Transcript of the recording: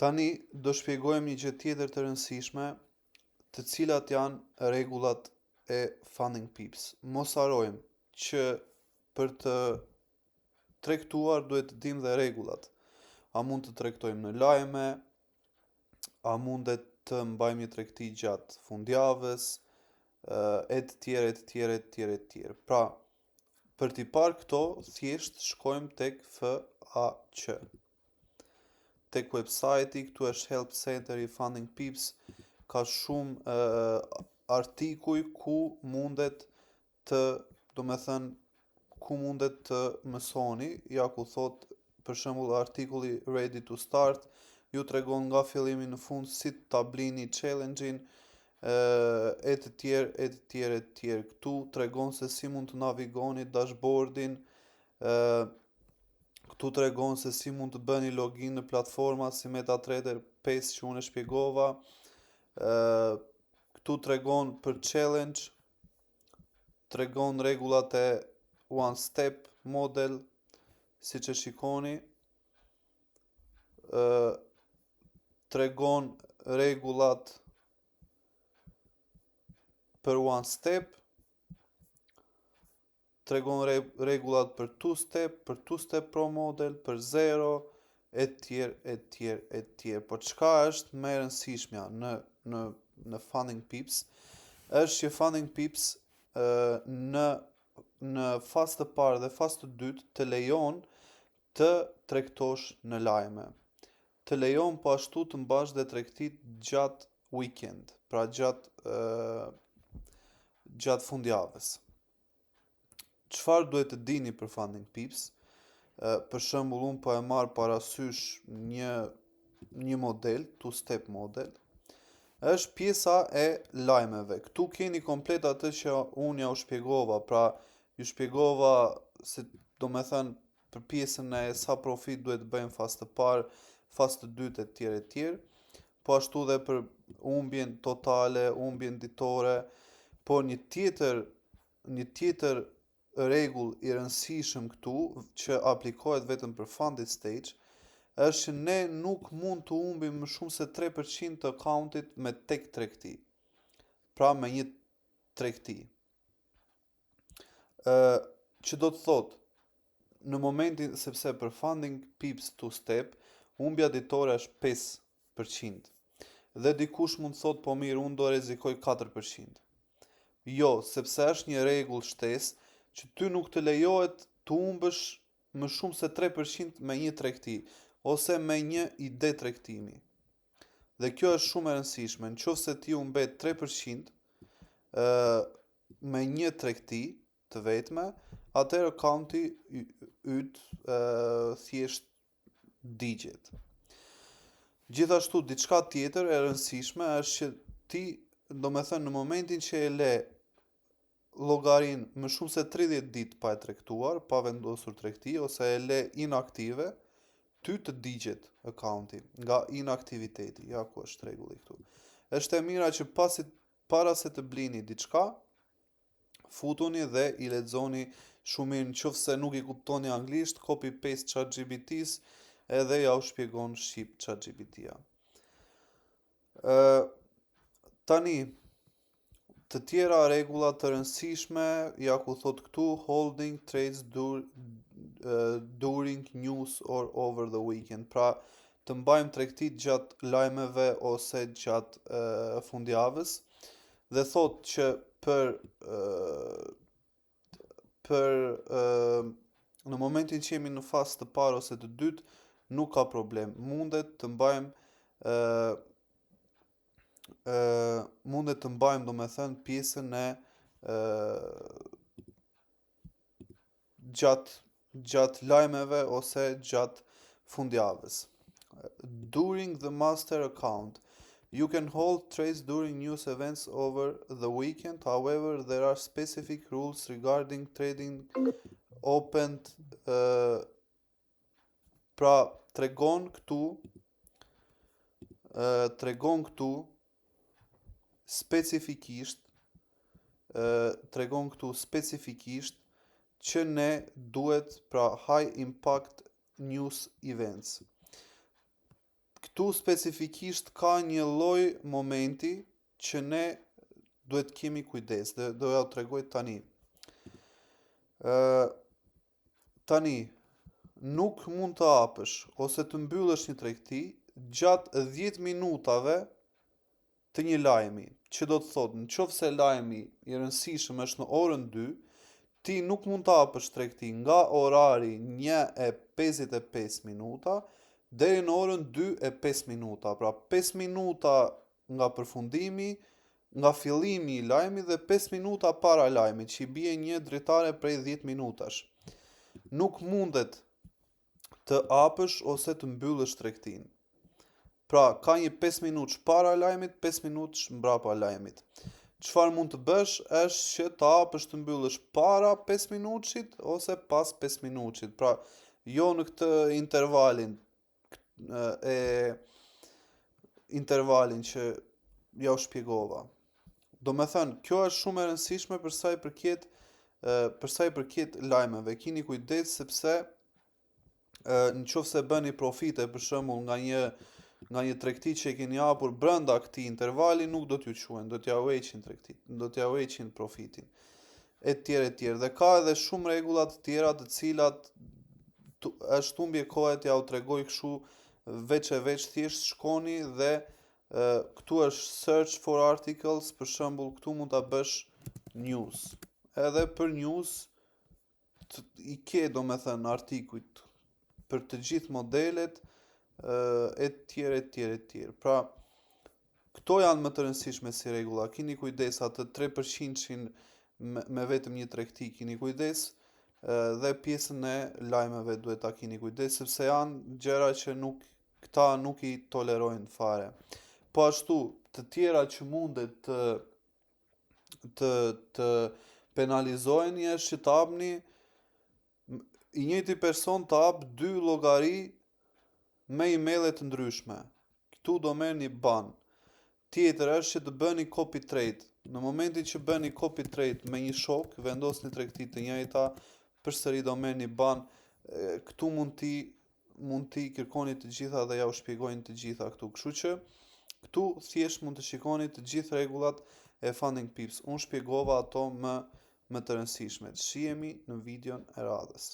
Tani do shpjegojmë një gjë tjetër të rëndësishme, të cilat janë rregullat e Funding Pips. Mos harrojmë që për të tregtuar duhet të dimë dhe rregullat. A mund të tregtojmë në lajme, a mundet të mbajmë një tregti gjatë fundjavës, e të tjerë, e të tjerë, e të tjerë, e të tjerë. Pra, për t'i parë këto, thjesht shkojmë tek FAQ. Tek website-i, këtu është Help Center i Funding Pips, ka shumë artikuj ku mundet të, ku mundet të mësoni, ja ku thot, për shembull artikulli Ready to Start, ju tregon nga fillimi në fund si ta blini challenge-in, e të tjerë, e të tjerë, e të tjerë. Këtu tregon se si mund të navigoni dashboardin, këtu tregon se si mund të bëni login në platforma si MetaTrader 5 që unë e shpjegova. Këtu tregon për challenge, tregon rregullat e one step model, siç e shikoni. Tregon rregullat për one step, tregon rregullat për two step, për two step pro model, për zero, e tjerë, e tjerë, e tjerë. Po çka është më e rëndësishmja në Funding Pips, është që Funding Pips në fazë të parë dhe fazë të dytë të lejon të tregtosh në lajme. Të lejon po ashtu të mbash dhe tregtit gjatë weekend, pra gjatë fundjavës. Çfarë duhet të dini për Funding Pips? Për shembull, unë po e marr parasysh një model, two step model, është pjesa e lajmeve. Këtu keni komplet atë që unë ja u shpjegova, pra ju shpjegova se për pjesën e sa profit duhet të bëjmë fazë të parë, fazë të dytë e tjerë, po ashtu dhe për humbjen totale, humbjen ditore, po një tjetër rregull i rëndësishëm këtu që aplikohet vetëm për funded stage, është që ne nuk mund të humbim më shumë se 3% të accountit me tek tregti. Pra me një tregti. Që do të thotë, në momentin sepse për Funding Pips two step, humbja ditore është 5%. Dhe dikush mund të thotë, po mirë, unë do rrezikoj 4%. Jo, sepse është një rregull shtesë që ty nuk të lejohet të humbësh më shumë se 3% me një tregti ose me një ide tregtimi. Dhe kjo është shumë e rëndësishme. Nëse ti humbet 3% me një tregti të vetme, atëherë accounti yt thjesht digjet. Gjithashtu, diçka tjetër e rëndësishme është që ti, në momentin që e le llogarin më shumë se 30 ditë pa e tregtuar, pa vendosur tregti, ose e le inaktive, ty të digjet accounti nga inaktiviteti. Ja ku është rregulli këtu. Është e mira që para se të blini diçka, futuni dhe i lexoni shumë mirë, nëse nuk i kuptoni anglisht, copy paste ChatGPT-s edhe ja u shpjegon shqip ChatGPT-ja. Tani, të tjera rregulla të rëndësishme, ja ku thot këtu, holding trades during news or over the weekend. Pra, të mbajmë tregtit gjatë lajmeve ose gjatë fundjavës. Dhe thot që në momentin që jemi në fazë të parë ose të dytë, nuk ka problem. Mundet të mbajmë pjesën e gjatë lajmeve ose gjatë fundjavës. During the master account, you can hold trades during news events over the weekend. However, there are specific rules regarding trading opened. Pra, tregon këtu specifikisht që ne duhet, pra, high impact news events. Ktu specifikisht ka një lloj momenti që ne duhet kemi kujdes, dhe do ja tregoj tani. Tani, nuk mund të hapësh ose të mbyllësh një tregti gjatë 10 minutave të një lajmi, që do të thotë, nëse lajmi i rëndësishëm është në orën 2, ti nuk mund të hapësh tregti nga orari 1:55 minuta deri në orën 2:05 minuta. Pra 5 minuta nga përfundimi, nga fillimi i lajmit dhe 5 minuta para lajmit, që i bie një dritare prej 10 minutash. Nuk mundet të hapësh ose të mbyllësh tregtin. Pra, ka një 5 minutësh para lajmit, 5 minutësh mbrapa lajmit. Çfarë mund të bësh është që të hapësh të mbyllësh para 5 minutëshit ose pas 5 minutëshit. Pra, jo në këtë intervalin që ja u shpjegova. Do me thënë, kjo është shumë e rëndësishme për sa i përket lajmeve. Kini kujdes sepse nëse bëni profite për shembull nga një tregti që e keni hapur brenda këtij intervali, nuk do t'ju quajnë, do t'ja uheqin tregtin, do t'ja uheqin profitin, etj. Dhe ka edhe shumë rregulla të tjera të cilat është humbje kohe t'ja u tregoj kështu veç thjesht shkoni dhe këtu është search for articles, për shembull këtu mund ta bësh news. Edhe për news i ke domethënë artikujt për të gjithë modelet, etj. Pra, këto janë më të rëndësishme si rregulla. Kini kujdes atë 3% me vetëm një tregti, kini kujdes, dhe pjesën e lajmeve duhet ta kini kujdes, sepse janë gjëra që këta nuk i tolerojnë fare. Po ashtu, të tjera që mundet të penalizojnë është që të hapni i njëjti person të hap 2 llogari me emailë të ndryshme. Këtu do merrni ban. Tjetër është që të bëni copy trade. Në momentin që bëni copy trade me një shok, vendosni tregti të njëjta, përsëri do merrni ban. Këtu mund t'i kërkoni të gjitha dhe ja u shpjegojnë të gjitha këtu. Kështu që këtu thjesht mund të shikoni të gjithë rregullat e Funding Pips. Unë shpjegova ato më të rëndësishmet. Shihemi në videon e radhës.